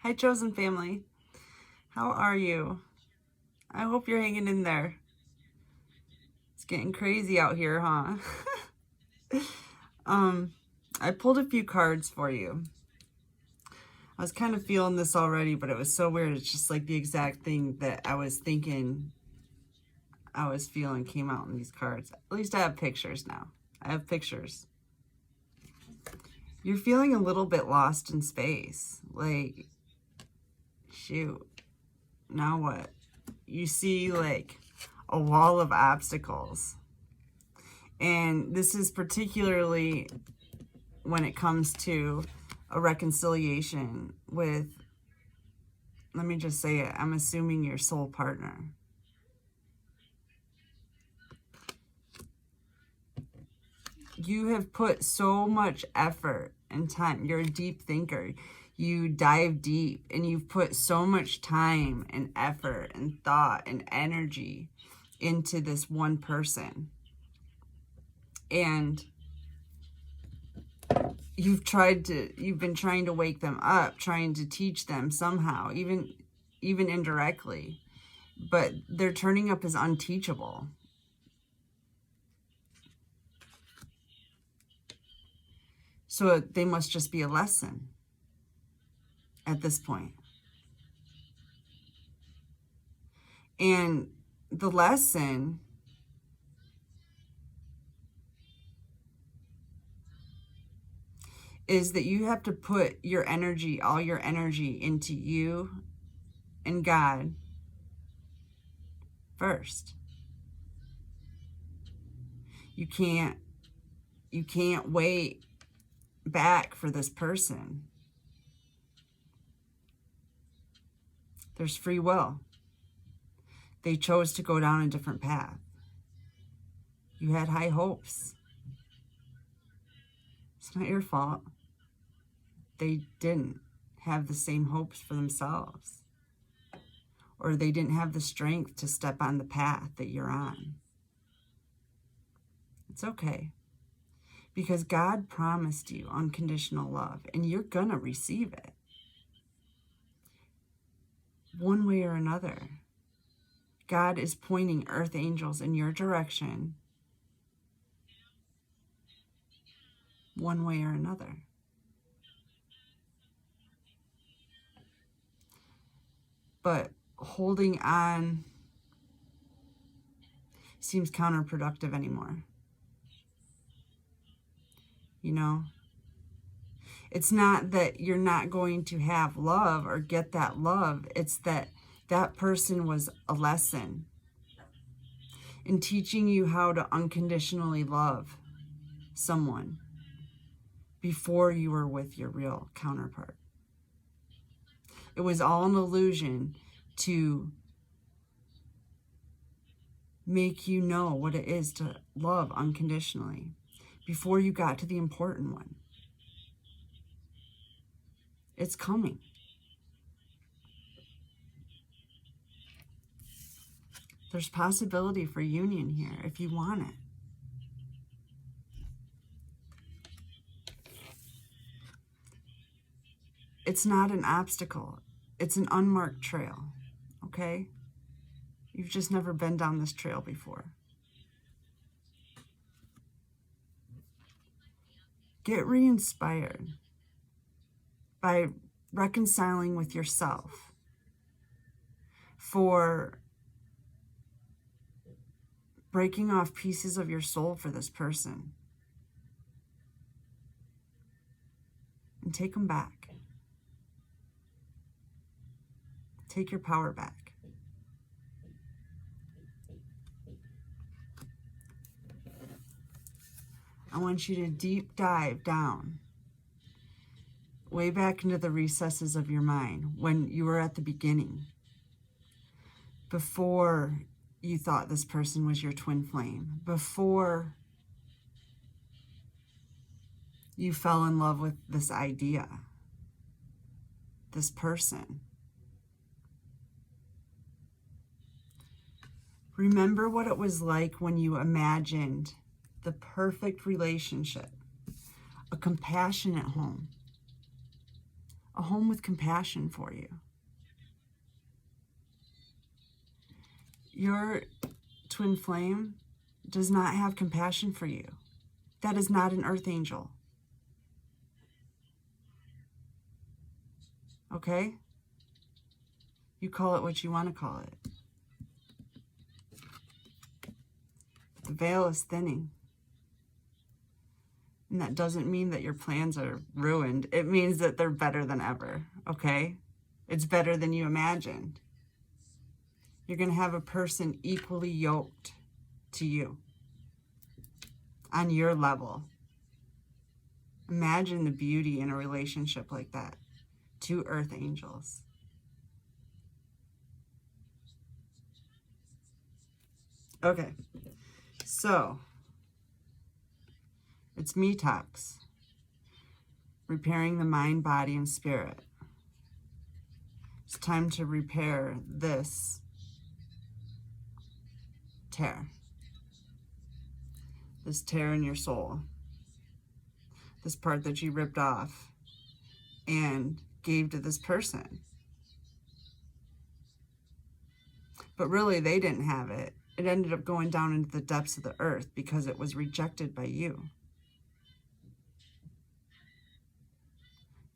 Hi, Chosen Family. How are you? I hope you're hanging in there. It's getting crazy out here, huh? I pulled a few cards for you. I was kind of feeling this already, but it was so weird. It's just like the exact thing that I was thinking I was feeling came out in these cards. At least I have pictures now. I have pictures. You're feeling a little bit lost in space. Like, shoot, now what? You see like a wall of obstacles. And this is particularly when it comes to a reconciliation with, let me just say it, I'm assuming your soul partner. You have put so much effort and time. You're a deep thinker. You dive deep and you've put so much time and effort and thought and energy into this one person. And you've been trying to wake them up, trying to teach them somehow, even indirectly, but they're turning up as unteachable. So they must just be a lesson at this point. And the lesson is that you have to put your energy, all your energy, into you and God first. You can't wait back for this person. There's free will. They chose to go down a different path. You had high hopes. It's not your fault. They didn't have the same hopes for themselves. Or they didn't have the strength to step on the path that you're on. It's okay. Because God promised you unconditional love, and you're gonna receive it. One way or another. God is pointing earth angels in your direction. One way or another. But holding on seems counterproductive anymore. You know? It's not that you're not going to have love or get that love. It's that that person was a lesson in teaching you how to unconditionally love someone before you were with your real counterpart. It was all an illusion to make you know what it is to love unconditionally before you got to the important one. It's coming. There's possibility for union here if you want it. It's not an obstacle. It's an unmarked trail, okay? You've just never been down this trail before. Get re-inspired by reconciling with yourself for breaking off pieces of your soul for this person. And take them back. Take your power back. I want you to deep dive down, way back into the recesses of your mind when you were at the beginning, before you thought this person was your twin flame, before you fell in love with this idea, this person. Remember what it was like when you imagined the perfect relationship, a compassionate home, a home with compassion for you. Your twin flame does not have compassion for you. That is not an earth angel. Okay? You call it what you want to call it. The veil is thinning. And that doesn't mean that your plans are ruined. It means that they're better than ever, okay? It's better than you imagined. You're going to have a person equally yoked to you on your level. Imagine the beauty in a relationship like that. Two earth angels. Okay, so it's me talks. Repairing the mind, body, and spirit. It's time to repair this tear. This tear in your soul. This part that you ripped off and gave to this person. But really, they didn't have it. It ended up going down into the depths of the earth because it was rejected by you.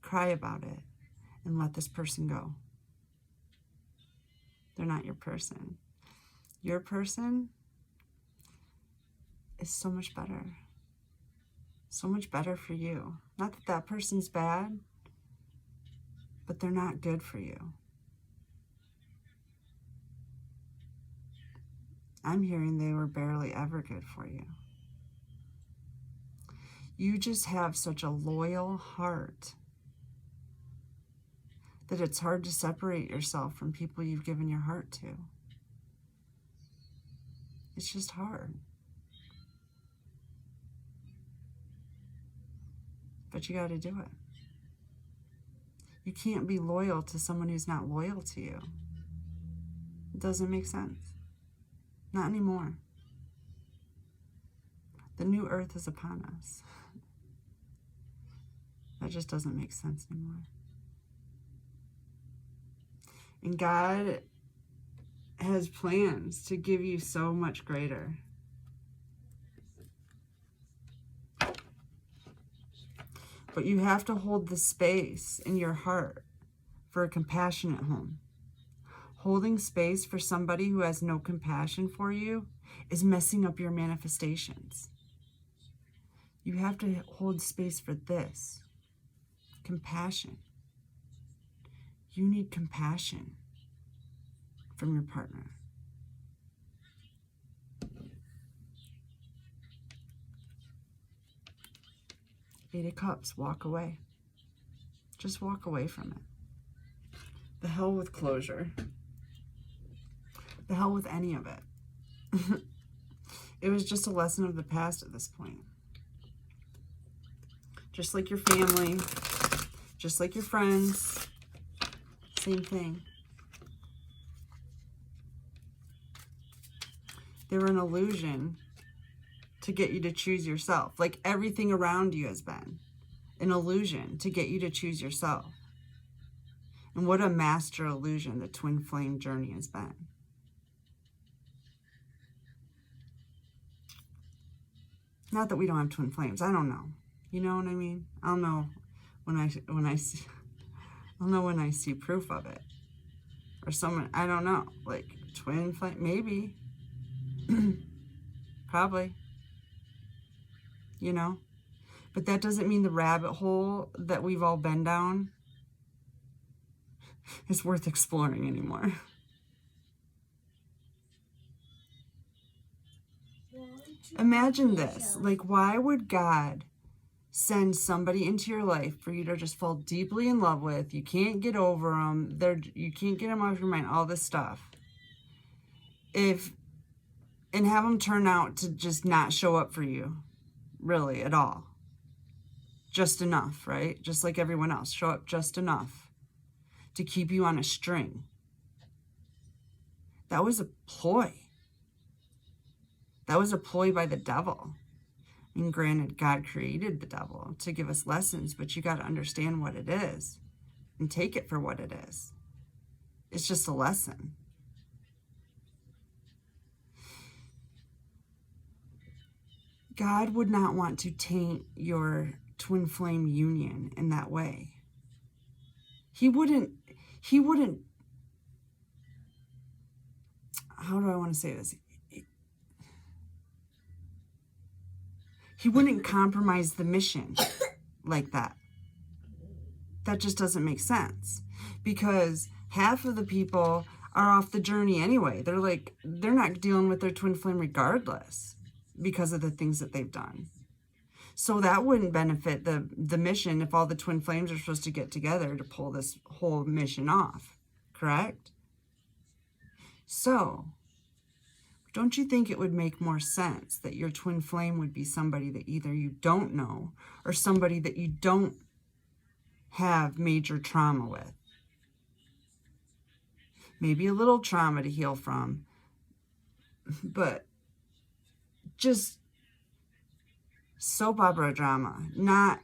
Cry about it and let this person go. They're not your person. Your person is so much better. So much better for you. Not that that person's bad, but they're not good for you. I'm hearing they were barely ever good for you. You just have such a loyal heart that it's hard to separate yourself from people you've given your heart to. It's just hard. But you got to do it. You can't be loyal to someone who's not loyal to you. It doesn't make sense. Not anymore. The new earth is upon us. That just doesn't make sense anymore. And God has plans to give you so much greater. But you have to hold the space in your heart for a compassionate home. Holding space for somebody who has no compassion for you is messing up your manifestations. You have to hold space for this. Compassion. You need compassion from your partner. Eight of Cups, walk away. Just walk away from it. The hell with closure. The hell with any of it. It was just a lesson of the past at this point. Just like your family, just like your friends, same thing. They were an illusion to get you to choose yourself. Like everything around you has been an illusion to get you to choose yourself. And what a master illusion the twin flame journey has been. Not that we don't have twin flames. I don't know. You know what I mean? I'll know when I see proof of it. Or someone, I don't know. Like twin flame, maybe. Probably. You know? But that doesn't mean the rabbit hole that we've all been down is worth exploring anymore. Imagine this. Like, why would God send somebody into your life for you to just fall deeply in love with? You can't get over them. You can't get them off your mind, all this stuff. And have them turn out to just not show up for you, really, at all. Just enough, right? Just like everyone else. Show up just enough to keep you on a string. That was a ploy. That was a ploy by the devil. I mean, granted, God created the devil to give us lessons, but you got to understand what it is. and take it for what it is. It's just a lesson. God would not want to taint your twin flame union in that way. He wouldn't, how do I want to say this? He wouldn't compromise the mission like that. That just doesn't make sense, because half of the people are off the journey anyway. They're not dealing with their twin flame regardless because of the things that they've done. So that wouldn't benefit the mission if all the twin flames are supposed to get together to pull this whole mission off, correct? So, don't you think it would make more sense that your twin flame would be somebody that either you don't know or somebody that you don't have major trauma with? Maybe a little trauma to heal from, but just soap opera drama, not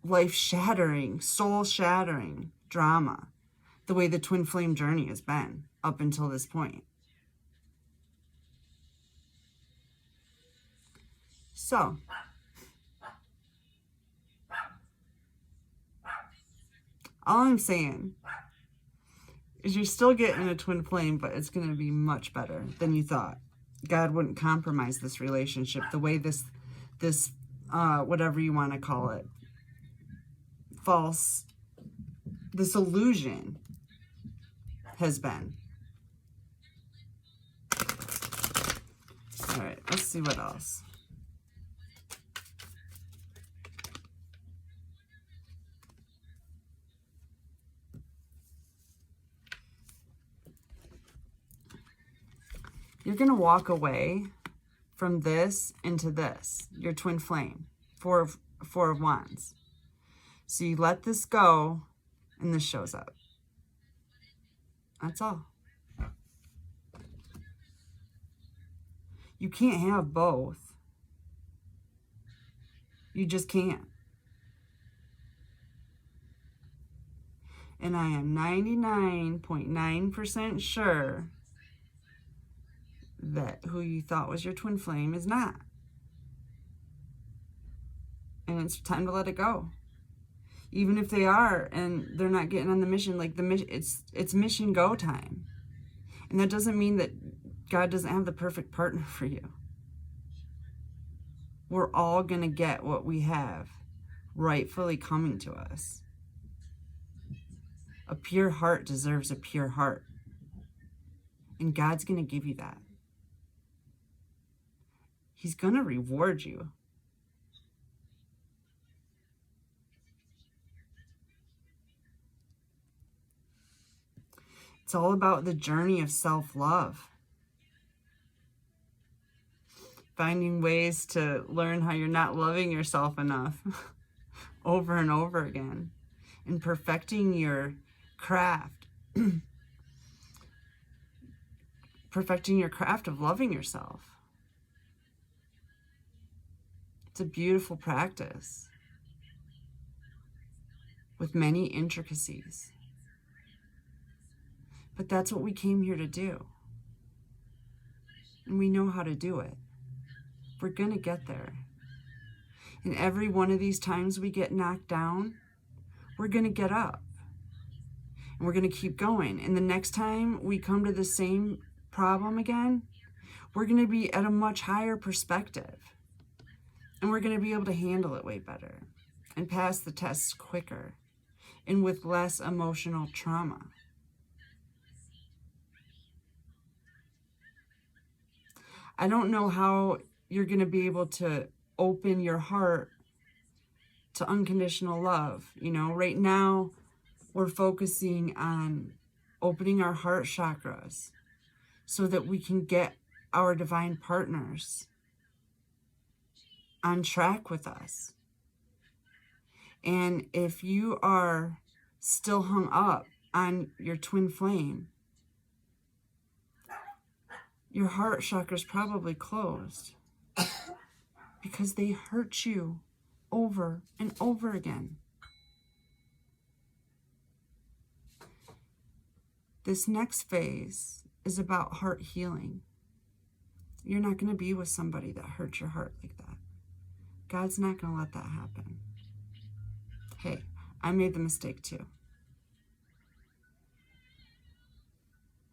life-shattering, soul-shattering drama, the way the twin flame journey has been up until this point. So, all I'm saying is you're still getting a twin flame, but it's going to be much better than you thought. God wouldn't compromise this relationship the way this whatever you want to call it, this illusion has been. All right, let's see what else. You're going to walk away from this into this, your twin flame, four of wands. So you let this go, and this shows up. That's all. You can't have both. You just can't. And I am 99.9% sure that who you thought was your twin flame is not. And it's time to let it go. Even if they are and they're not getting on the mission, like it's mission go time. And that doesn't mean that God doesn't have the perfect partner for you. We're all going to get what we have rightfully coming to us. A pure heart deserves a pure heart. And God's going to give you that. He's going to reward you. It's all about the journey of self-love. Finding ways to learn how you're not loving yourself enough over and over again. And perfecting your craft. Perfecting your craft of loving yourself. It's a beautiful practice with many intricacies. But that's what we came here to do. And we know how to do it. We're going to get there. And every one of these times we get knocked down, we're going to get up. And we're going to keep going. And the next time we come to the same problem again, we're going to be at a much higher perspective. And we're going to be able to handle it way better and pass the tests quicker and with less emotional trauma. I don't know how you're going to be able to open your heart to unconditional love. You know, right now we're focusing on opening our heart chakras so that we can get our divine partners on track with us. And if you are still hung up on your twin flame, your heart chakra is probably closed because they hurt you over and over again. This next phase is about heart healing. You're not going to be with somebody that hurts your heart like that. God's not going to let that happen. Hey, I made the mistake too.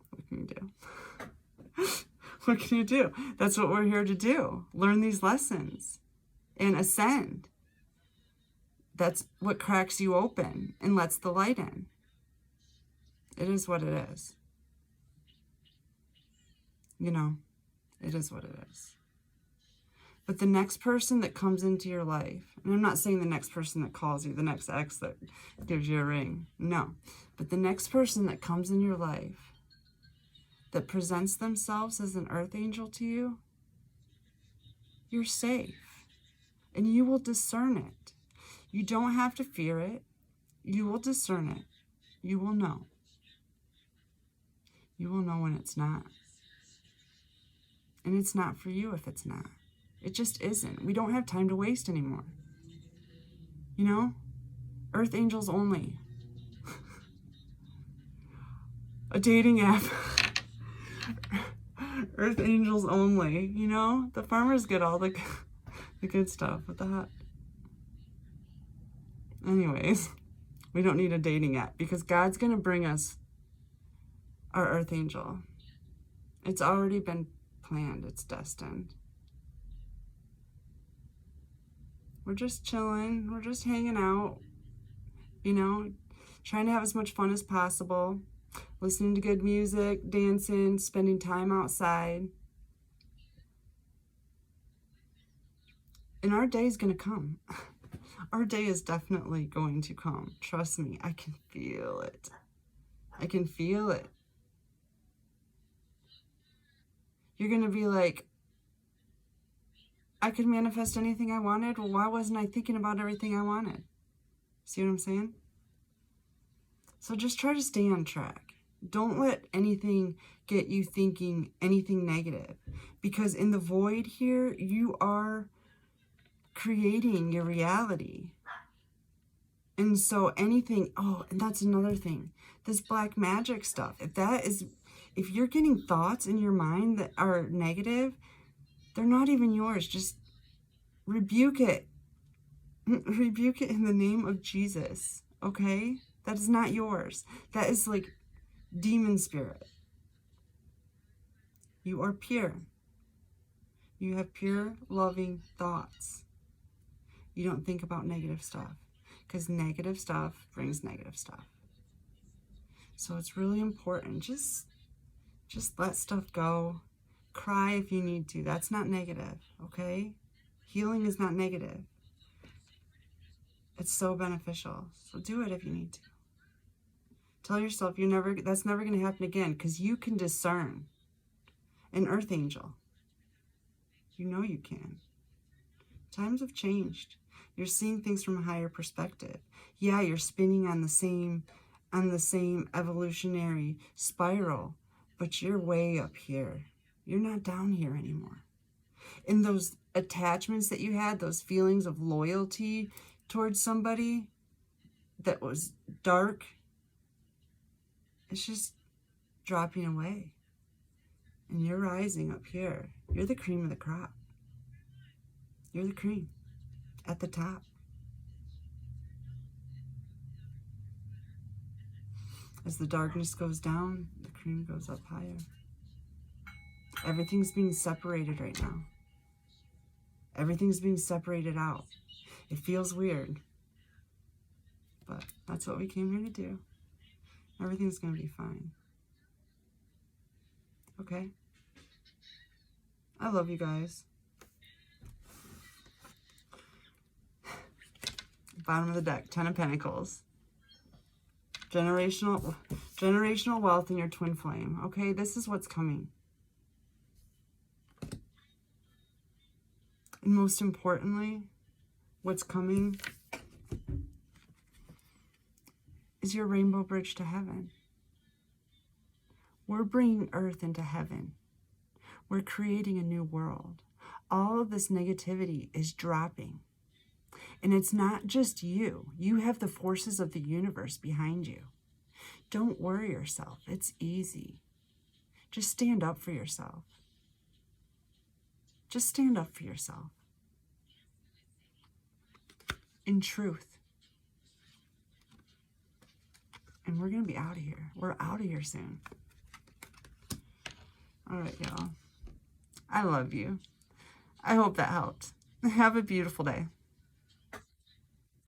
What can you do? What can you do? That's what we're here to do. Learn these lessons and ascend. That's what cracks you open and lets the light in. It is what it is. You know, it is what it is. But the next person that comes into your life, and I'm not saying the next person that calls you, the next ex that gives you a ring, no. But the next person that comes in your life that presents themselves as an earth angel to you, you're safe. And you will discern it. You don't have to fear it. You will discern it. You will know. You will know when it's not. And it's not for you if it's not. It just isn't. We don't have time to waste anymore. You know? Earth angels only. A dating app. Earth angels only. You know? The farmers get all the good stuff with the hot. Anyways, we don't need a dating app because God's going to bring us our earth angel. It's already been planned. It's destined. We're just chilling. We're just hanging out, you know, trying to have as much fun as possible, listening to good music, dancing, spending time outside. And our day is going to come. Our day is definitely going to come. Trust me, I can feel it. I can feel it. You're going to be like, I could manifest anything I wanted. Well, why wasn't I thinking about everything I wanted? See what I'm saying? So just try to stay on track. Don't let anything get you thinking anything negative. Because in the void here, you are creating your reality. And so anything, and that's another thing. This black magic stuff, if you're getting thoughts in your mind that are negative, they're not even yours. Just rebuke it. Rebuke it in the name of Jesus, okay? That is not yours. That is like demon spirit. You are pure. You have pure, loving thoughts. You don't think about negative stuff because negative stuff brings negative stuff. So it's really important. Just let stuff go. Cry if you need to. That's not negative, okay? Healing is not negative. It's so beneficial. So do it if you need to. Tell yourself that's never going to happen again because you can discern an earth angel. You know you can. Times have changed. You're seeing things from a higher perspective. Yeah, you're spinning on the same evolutionary spiral, but you're way up here. You're not down here anymore. And those attachments that you had, those feelings of loyalty towards somebody that was dark, it's just dropping away. And you're rising up here. You're the cream of the crop. You're the cream at the top. As the darkness goes down, the cream goes up higher. Everything's being separated right now. Everything's being separated out. It feels weird, but that's what we came here to do. Everything's going to be fine. Okay? I love you guys. Bottom of the deck, 10 of Pentacles. Generational wealth in your twin flame. Okay, this is what's coming. And most importantly, what's coming is your rainbow bridge to heaven. We're bringing earth into heaven. We're creating a new world. All of this negativity is dropping. And it's not just you. You have the forces of the universe behind you. Don't worry yourself. It's easy. Just stand up for yourself. Just stand up for yourself. In truth. And we're going to be out of here. We're out of here soon. All right, y'all. I love you. I hope that helped. Have a beautiful day.